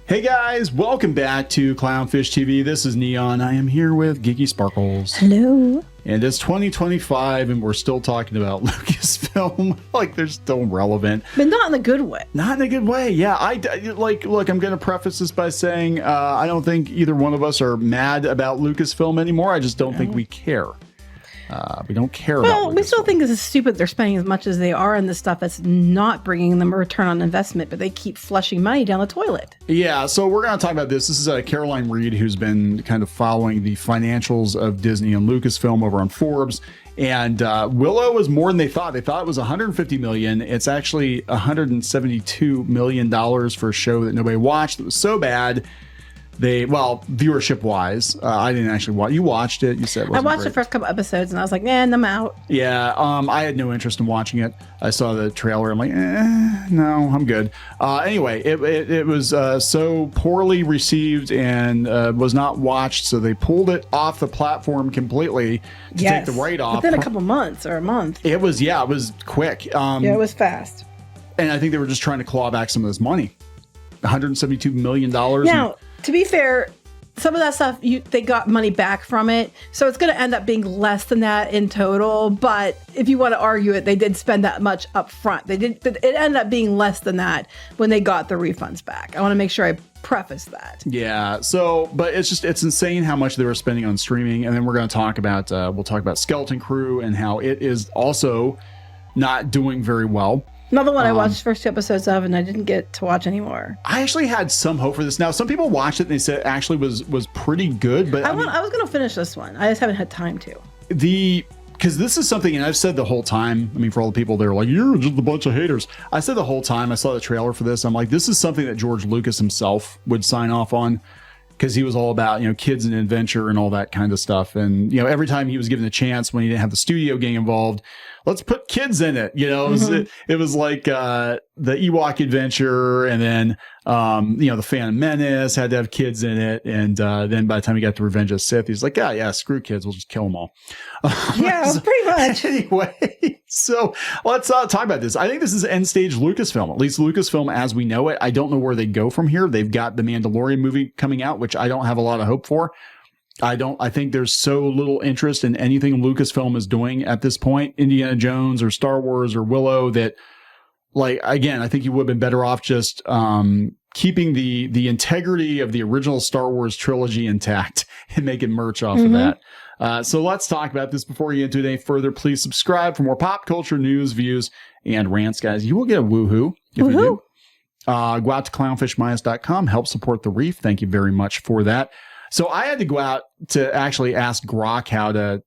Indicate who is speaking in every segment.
Speaker 1: Hey guys, welcome back to Clownfish TV. This is Neon. I am here with Geeky Sparkles.
Speaker 2: Hello.
Speaker 1: And it's 2025 and we're still talking about Lucasfilm. Like they're still relevant.
Speaker 2: But not in a good way.
Speaker 1: Not in a good way. Yeah, look, I'm going to preface this by saying I don't think either one of us are mad about Lucasfilm anymore. I just don't think we care. We don't care about
Speaker 2: Well, we still think this is stupid. They're spending as much as they are on this stuff that's not bringing them a return on investment, but they keep flushing money down the toilet.
Speaker 1: Yeah, so we're going to talk about this. This is Caroline Reed, who's been kind of following the financials of Disney and Lucasfilm over on Forbes. And Willow was more than they thought. They thought it was $150 million. It's actually $172 million for a show that nobody watched. That was so bad. Viewership wise, I didn't actually watch. You watched it. You said it wasn't
Speaker 2: I watched
Speaker 1: great.
Speaker 2: the first couple episodes and I was like, and I'm out.
Speaker 1: Yeah, I had no interest in watching it. I saw the trailer. I'm like, no, I'm good. Anyway, it was so poorly received and was not watched, so they pulled it off the platform completely to take the write-off.
Speaker 2: Within a couple months or a month.
Speaker 1: It was quick.
Speaker 2: It was fast.
Speaker 1: And I think they were just trying to claw back some of this money. $172 million.
Speaker 2: Now, to be fair, some of that stuff, they got money back from it. So it's going to end up being less than that in total. But if you want to argue it, they did spend that much up front. It ended up being less than that when they got the refunds back. I want to make sure I preface that.
Speaker 1: Yeah. So, but it's insane how much they were spending on streaming. And then we're going to talk about, we'll talk about Skeleton Crew and how it is also not doing very well.
Speaker 2: Another one I watched first 2 episodes of, and I didn't get to watch anymore.
Speaker 1: I actually had some hope for this. Now, some people watched it and they said it actually was pretty good. But I
Speaker 2: was going to finish this one. I just haven't had time to.
Speaker 1: Because this is something, and I've said the whole time, I mean, for all the people that are like, you're just a bunch of haters. I said the whole time I saw the trailer for this, I'm like, this is something that George Lucas himself would sign off on. Because he was all about, kids and adventure and all that kind of stuff. And, every time he was given a chance when he didn't have the studio getting involved, let's put kids in it. It was like the Ewok adventure. And then, the Phantom Menace had to have kids in it. And then by the time he got to Revenge of the Sith, he's like, yeah, screw kids. We'll just kill them all.
Speaker 2: Yeah, pretty much.
Speaker 1: Anyway, so let's talk about this. I think this is end stage Lucasfilm, at least Lucasfilm as we know it. I don't know where they go from here. They've got the Mandalorian movie coming out, which I don't have a lot of hope for. I think there's so little interest in anything Lucasfilm is doing at this point, Indiana Jones or Star Wars or Willow, that, like, again, I think you would have been better off just keeping the integrity of the original Star Wars trilogy intact and making merch off of that. So let's talk about this. Before you get into it any further, please subscribe for more pop culture news, views, and rants, guys. You will get a woohoo if you do. Go out to clownfishminus.com. Help support the reef. Thank you very much for that. So I had to go out to actually ask Grok how to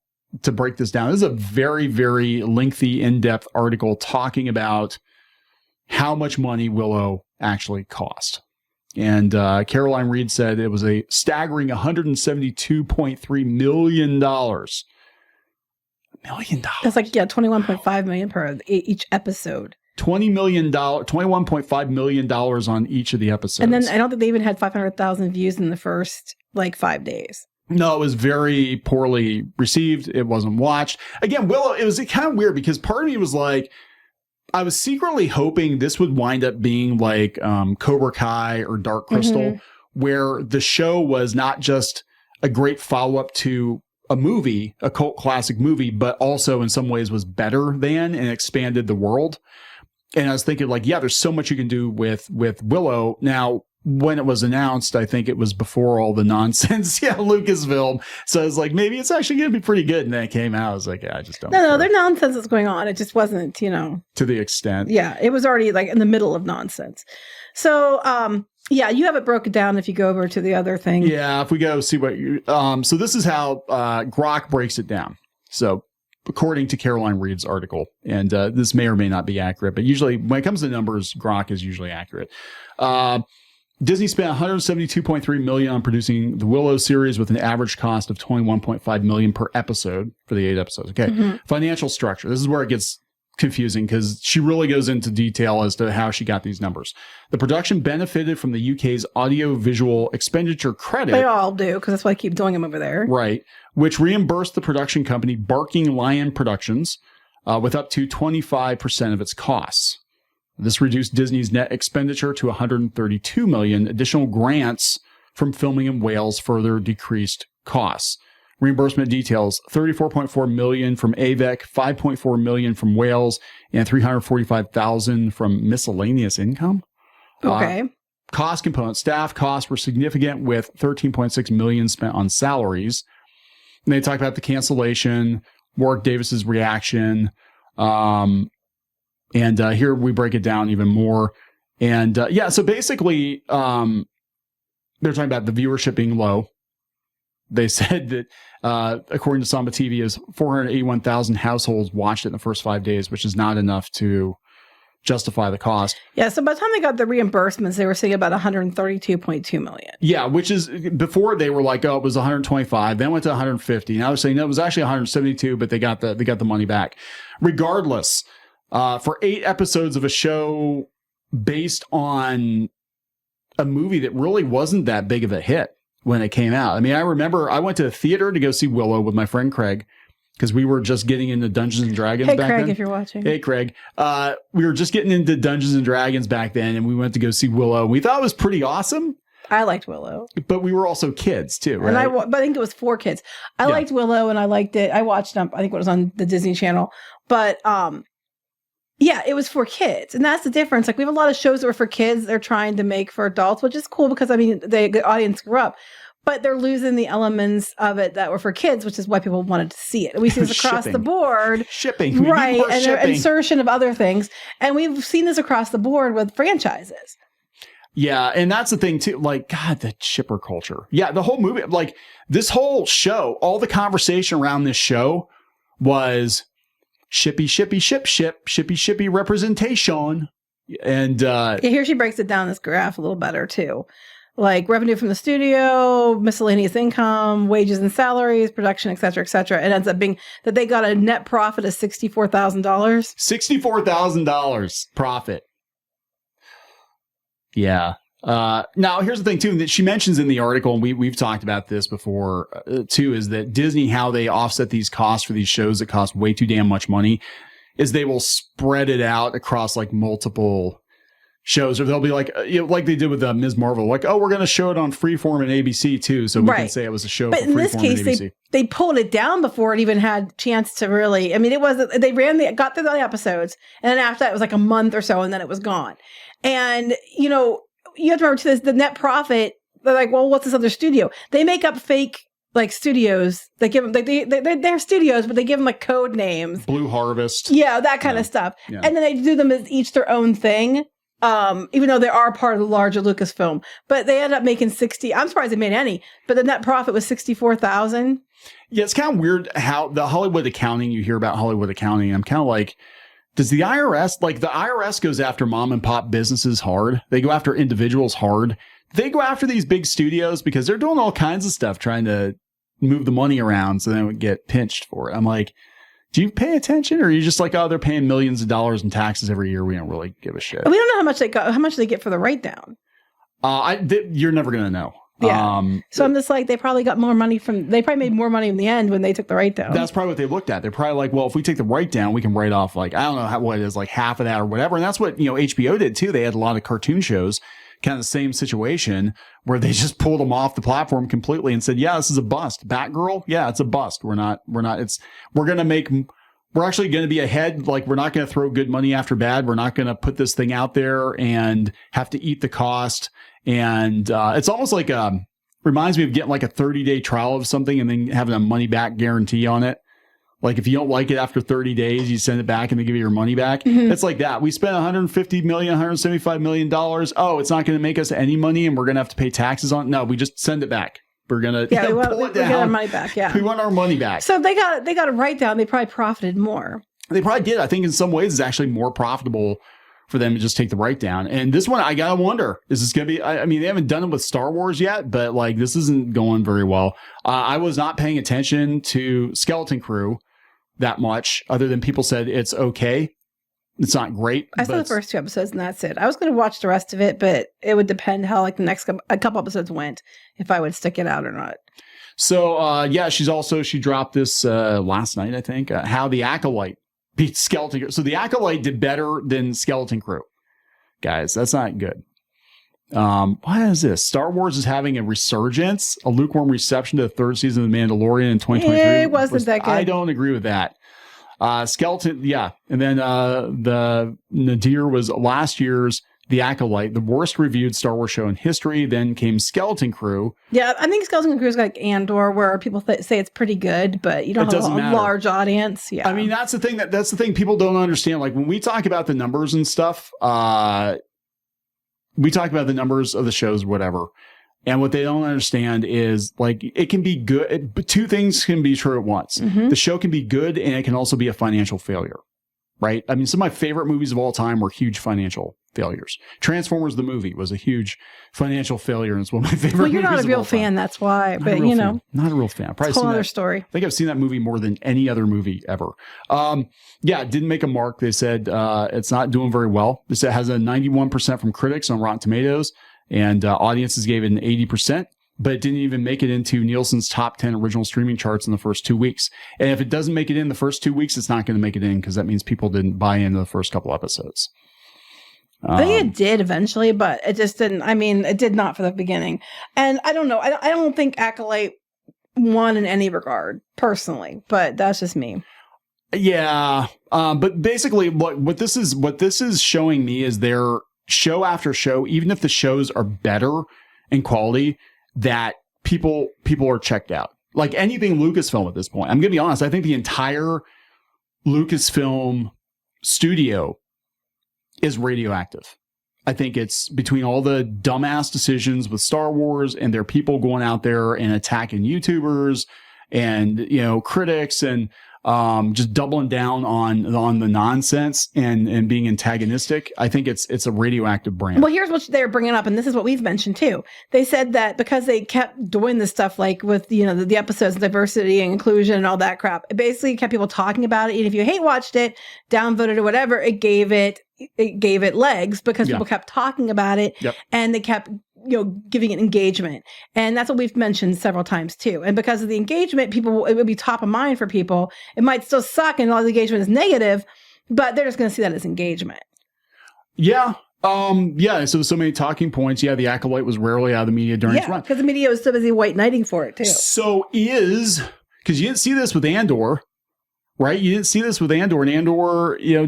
Speaker 1: break this down. This is a very, very lengthy, in-depth article talking about how much money Willow actually cost. And Caroline Reed said it was a staggering $172.3 million. $1 million.
Speaker 2: That's like, $21.5 million per each episode.
Speaker 1: $21.5 million on each of the episodes.
Speaker 2: And then I don't think they even had 500,000 views in the first 5 days.
Speaker 1: No, it was very poorly received. It wasn't watched. Again, Willow, it was kind of weird because part of me was like, I was secretly hoping this would wind up being like Cobra Kai or Dark Crystal, where the show was not just a great follow-up to a movie, a cult classic movie, but also in some ways was better than and expanded the world. And I was thinking, like, yeah, there's so much you can do with Willow. Now, when it was announced, I think it was before all the nonsense, Lucasfilm. So I was like, maybe it's actually going to be pretty good. And then it came out. I was like, yeah, I just don't
Speaker 2: No, their nonsense is going on. It just wasn't,
Speaker 1: to the extent.
Speaker 2: Yeah, it was already like in the middle of nonsense. So, you have it broken down if you go over to the other thing.
Speaker 1: Yeah, if we go see what you... so this is how Grok breaks it down. So according to Caroline Reed's article, and this may or may not be accurate, but usually when it comes to numbers, Grok is usually accurate. Disney spent $172.3 million on producing the Willow series with an average cost of $21.5 million per episode for the 8 episodes. Okay. Financial structure. This is where it gets confusing because she really goes into detail as to how she got these numbers. The production benefited from the UK's audio-visual expenditure credit.
Speaker 2: They all do, because that's why I keep doing them over there.
Speaker 1: Right. Which reimbursed the production company Barking Lion Productions with up to 25% of its costs. This reduced Disney's net expenditure to $132 million. Additional grants from filming in Wales further decreased costs. Reimbursement details: $34.4 million from AVEC, $5.4 million from Wales, and $345,000 from miscellaneous income.
Speaker 2: Okay.
Speaker 1: Cost components: staff costs were significant, with $13.6 million spent on salaries. And they talk about the cancellation, Warwick Davis's reaction, and here we break it down even more. And so basically, they're talking about the viewership being low. They said that, according to Samba TV, is 481,000 households watched it in the first 5 days, which is not enough to justify the cost.
Speaker 2: Yeah, so by the time they got the reimbursements, they were saying about $132.2 million.
Speaker 1: Yeah, which is, before they were like, oh, it was 125, then went to 150. Now they're saying no, it was actually 172, but they got the money back. Regardless, for 8 episodes of a show based on a movie that really wasn't that big of a hit when it came out. I mean, I remember I went to a theater to go see Willow with my friend Craig, because we were just getting into Dungeons and Dragons back then.
Speaker 2: Hey, Craig, if you're watching.
Speaker 1: Hey, Craig. We were just getting into Dungeons and Dragons back then, and we went to go see Willow. We thought it was pretty awesome.
Speaker 2: I liked Willow.
Speaker 1: But we were also kids, too, right?
Speaker 2: And but I think it was for kids. I liked Willow, and I liked it. I watched I think it was on the Disney Channel. But, yeah, it was for kids. And that's the difference. Like, we have a lot of shows that were for kids they're trying to make for adults, which is cool because, I mean, the audience grew up. But they're losing the elements of it that were for kids, which is why people wanted to see it. We see this across the board.
Speaker 1: Shipping.
Speaker 2: Right. And their insertion of other things. And we've seen this across the board with franchises.
Speaker 1: Yeah. And that's the thing, too. Like, God, the shipper culture. Yeah. The whole movie, like, this whole show, all the conversation around this show was shippy, shippy, shippy, shippy representation. And
Speaker 2: here she breaks it down, this graph, a little better, too. Like revenue from the studio, miscellaneous income, wages and salaries, production, et cetera, et cetera. It ends up being that they got a net profit of $64,000.
Speaker 1: $64,000 profit. Yeah. Now, here's the thing, too, that she mentions in the article, and we've talked about this before, too, is that Disney, how they offset these costs for these shows that cost way too damn much money, is they will spread it out across like multiple shows, or they'll be like, like they did with Ms. Marvel, like, oh, we're going to show it on Freeform and ABC too, so we can say it was a show.
Speaker 2: But in this case, they pulled it down before it even had chance to really. I mean, it was they got through the episodes, and then after that, it was like a month or so, and then it was gone. And you have to remember too, the net profit. They're like, well, what's this other studio? They make up fake like studios. They give them they're studios, but they give them like code names.
Speaker 1: Blue Harvest,
Speaker 2: that kind of stuff, and then they do them as each their own thing. Even though they are part of the larger Lucasfilm, but they end up making 60. I'm surprised they made any, but the net profit was 64,000.
Speaker 1: Yeah, it's kind of weird how the Hollywood accounting, you hear about Hollywood accounting, and I'm kind of like, does the IRS, like the IRS goes after mom and pop businesses hard. They go after individuals hard. They go after these big studios because they're doing all kinds of stuff trying to move the money around so they don't get pinched for it. I'm like, do you pay attention, or are you just like, oh, they're paying millions of dollars in taxes every year? We don't really give a shit.
Speaker 2: We don't know how much they get for the write down.
Speaker 1: You're never going to know.
Speaker 2: Yeah. So I'm just like, they probably got more money they probably made more money in the end when they took the write down.
Speaker 1: That's probably what they looked at. They're probably like, well, if we take the write down, we can write off like, I don't know what it is, like half of that or whatever. And that's what, HBO did too. They had a lot of cartoon shows, kind of the same situation where they just pulled them off the platform completely and said, yeah, this is a bust. Batgirl. Yeah, it's a bust. We're actually going to be ahead. Like, we're not going to throw good money after bad. We're not going to put this thing out there and have to eat the cost. And it's almost like reminds me of getting like a 30-day trial of something and then having a money back guarantee on it. Like, if you don't like it after 30 days, you send it back and they give you your money back. Mm-hmm. It's like that. We spent $150 million, $175 million. Oh, it's not going to make us any money and we're going to have to pay taxes on it. No, we just send it back. We're gonna
Speaker 2: we get our money back. Yeah,
Speaker 1: we want our money back.
Speaker 2: So they got a write down. They probably profited more.
Speaker 1: They probably did. I think in some ways it's actually more profitable for them to just take the write down. And this one, I gotta wonder, is this gonna be? I mean, they haven't done it with Star Wars yet, but like this isn't going very well. I was not paying attention to Skeleton Crew that much, other than people said it's okay. It's not great.
Speaker 2: I saw the first 2 episodes and that's it. I was going to watch the rest of it, but it would depend how like the next a couple episodes went, if I would stick it out or not.
Speaker 1: So, she dropped this last night, I think, how the Acolyte beat Skeleton Crew. So the Acolyte did better than Skeleton Crew. guys. That's not good. What is this? Star Wars is having a resurgence, a lukewarm reception to the third season of The Mandalorian in 2023.
Speaker 2: It wasn't that good.
Speaker 1: I don't agree with that. Skeleton, yeah. And then the Nadir was last year's The Acolyte, the worst reviewed Star Wars show in history. Then came Skeleton Crew.
Speaker 2: Yeah, I think Skeleton Crew is like Andor, where people say it's pretty good, but you don't have a large audience. Yeah,
Speaker 1: I mean that's the thing people don't understand. Like when we talk about the numbers and stuff, we talk about the numbers of the shows, whatever. And what they don't understand is like it can be good. But two things can be true at once. Mm-hmm. The show can be good and it can also be a financial failure, right? I mean, some of my favorite movies of all time were huge financial failures. Transformers, the movie, was a huge financial failure. And it's one of my favorite movies.
Speaker 2: Well, you're not a real fan. That's why. But, you know.
Speaker 1: Not a real fan.
Speaker 2: It's a whole other story.
Speaker 1: I think I've seen that movie more than any other movie ever. Yeah, it didn't make a mark. They said it's not doing very well. This has a 91% from critics on Rotten Tomatoes. And audiences gave it an 80%, but it didn't even make it into Nielsen's top 10 original streaming charts in the first 2 weeks. And if it doesn't make it in the first 2 weeks, it's not going to make it in because that means people didn't buy into the first couple episodes.
Speaker 2: I think it did eventually, but it just didn't. I mean, it did not for the beginning. And I don't know. I don't think Acolyte won in any regard, personally, but that's just me.
Speaker 1: Yeah. But basically what this is showing me is their show after show, even if the shows are better in quality, that people are checked out. Like anything Lucasfilm at this point. I'm going to be honest. I think the entire Lucasfilm studio is radioactive. I think it's between all the dumbass decisions with Star Wars and their people going out there and attacking YouTubers and, you know, critics and just doubling down on the nonsense and being antagonistic. I think it's a radioactive brand.
Speaker 2: Well, here's what they're bringing up, and this is what we've mentioned too. They said that because they kept doing this stuff, like with, you know, the episodes, diversity and inclusion and all that crap, it basically kept people talking about it. And if you hate watched it, downvoted or whatever, it gave it legs because people kept talking about it, and they kept, you know, giving it engagement. And that's what we've mentioned several times too. And because of the engagement, it would be top of mind for people. It might still suck and all the engagement is negative, but they're just going to see that as engagement. Yeah.
Speaker 1: So many talking points. Yeah. The Acolyte was rarely out of the media during its run.
Speaker 2: Because the media was so busy white knighting for it too.
Speaker 1: So because you didn't see this with Andor, right? You didn't see this with Andor, and Andor, you know,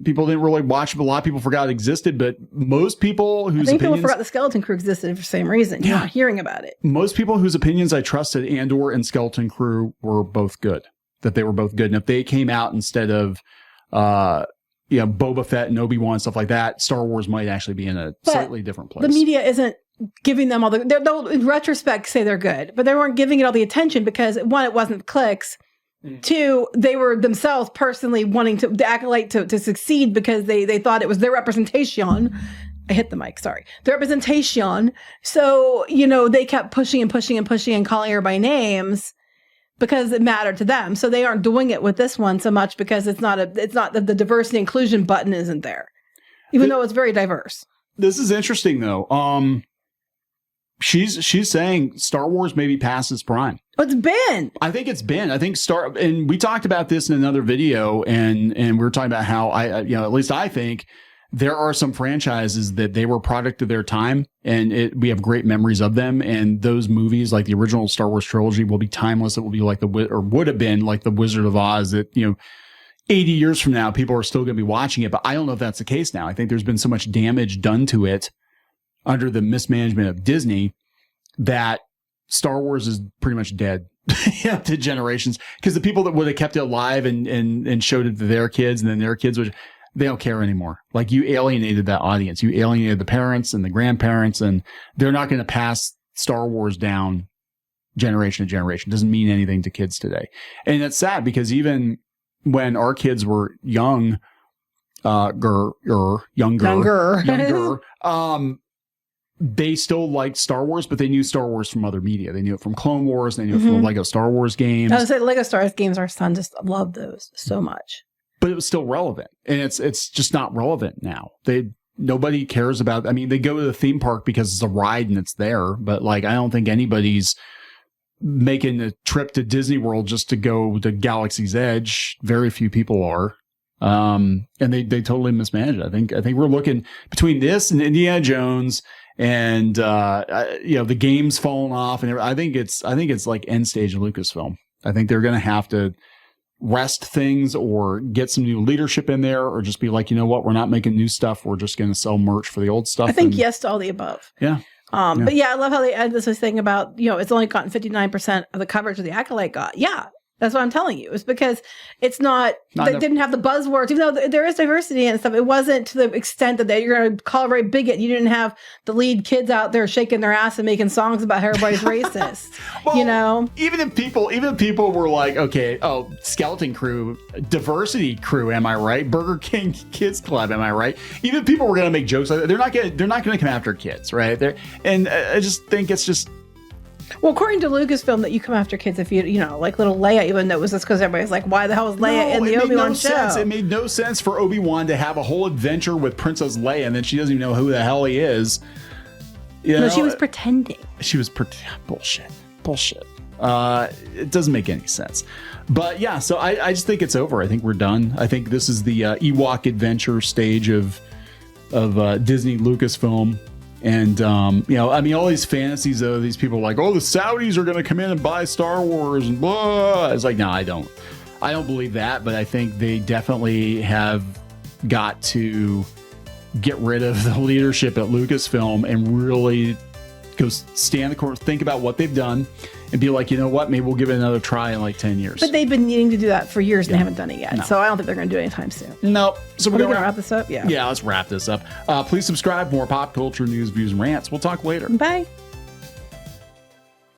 Speaker 1: people didn't really watch it, but a lot of people forgot it existed. But most people whose opinions,
Speaker 2: people forgot the Skeleton Crew existed for the same reason. You're not hearing about it.
Speaker 1: Most people whose opinions I trusted, Andor and Skeleton Crew, were both good. That they were both good. And if they came out instead of, Boba Fett and Obi-Wan and stuff like that, Star Wars might actually be in a slightly different place.
Speaker 2: The media isn't giving them all they'll in retrospect say they're good, but they weren't giving it all the attention because one, it wasn't clicks. Two, they were themselves personally wanting the Acolyte to succeed because they thought it was their representation. I hit the mic, sorry. Their representation. So, you know, they kept pushing and calling her by names because it mattered to them. So they aren't doing it with this one so much because it's not the diversity inclusion button isn't there. Even though it's very diverse.
Speaker 1: This is interesting though. She's saying Star Wars maybe past its prime.
Speaker 2: It's been.
Speaker 1: I think it's been. I think and we talked about this in another video, and we were talking about how at least I think there are some franchises that they were product of their time, and we have great memories of them. And those movies, like the original Star Wars trilogy, will be timeless. It will be like would have been like the Wizard of Oz. That 80 years from now, people are still going to be watching it. But I don't know if that's the case now. I think there's been so much damage done to it under the mismanagement of Disney that Star Wars is pretty much dead to generations, because the people that would have kept it alive and showed it to their kids and then their kids they don't care anymore. Like, you alienated that audience. You alienated the parents and the grandparents, and they're not going to pass Star Wars down generation to generation. It doesn't mean anything to kids today. And it's sad because even when our kids were younger, they still liked Star Wars, but they knew Star Wars from other media. They knew it from Clone Wars. They knew it from the Lego Star Wars games.
Speaker 2: I would say Lego Star Wars games, our son just loved those so much.
Speaker 1: But it was still relevant. And it's just not relevant now. Nobody cares about, I mean, they go to the theme park because it's a ride and it's there. But like, I don't think anybody's making a trip to Disney World just to go to Galaxy's Edge. Very few people are. And they totally mismanaged it. I think we're looking between this and Indiana Jones and, the game's falling off and I think it's like end stage Lucasfilm. I think they're going to have to rest things or get some new leadership in there or just be like, you know what, we're not making new stuff. We're just going to sell merch for the old stuff.
Speaker 2: I think yes to all the above.
Speaker 1: Yeah.
Speaker 2: But yeah, I love how they add this thing about, it's only gotten 59% of the coverage of the Acolyte got. Yeah. That's what I'm telling you. It's because it's not they didn't have the buzzwords, even though there is diversity and stuff. It wasn't to the extent that you're going to call everybody bigot. You didn't have the lead kids out there shaking their ass and making songs about how everybody's racist.
Speaker 1: Well, even if people were like, okay, skeleton crew, diversity crew, am I right? Burger King Kids Club, am I right? Even if people were going to make jokes like that, they're not going to come after kids, right? I just think it's just.
Speaker 2: Well, according to Lucasfilm, that you come after kids if like little Leia, even though it was just because everybody's like, why the hell is Leia in the Obi-Wan show?
Speaker 1: It made no sense for Obi-Wan to have a whole adventure with Princess Leia and then she doesn't even know who the hell he is.
Speaker 2: No, she was pretending.
Speaker 1: Bullshit. It doesn't make any sense. But yeah, so I just think it's over. I think we're done. I think this is the Ewok adventure stage of Disney Lucasfilm. And, all these fantasies, though, these people are like, oh, the Saudis are going to come in and buy Star Wars and blah. It's like, no, I don't believe that. But I think they definitely have got to get rid of the leadership at Lucasfilm and really go stand the course, think about what they've done and be like, you know what, maybe we'll give it another try in like 10 years.
Speaker 2: But they've been needing to do that for years and they haven't done it yet. No. So I don't think they're going to do it anytime soon.
Speaker 1: No. So we're going to
Speaker 2: wrap this up? Yeah.
Speaker 1: Yeah, let's wrap this up. Please subscribe for more pop culture news, views, and rants. We'll talk later.
Speaker 2: Bye.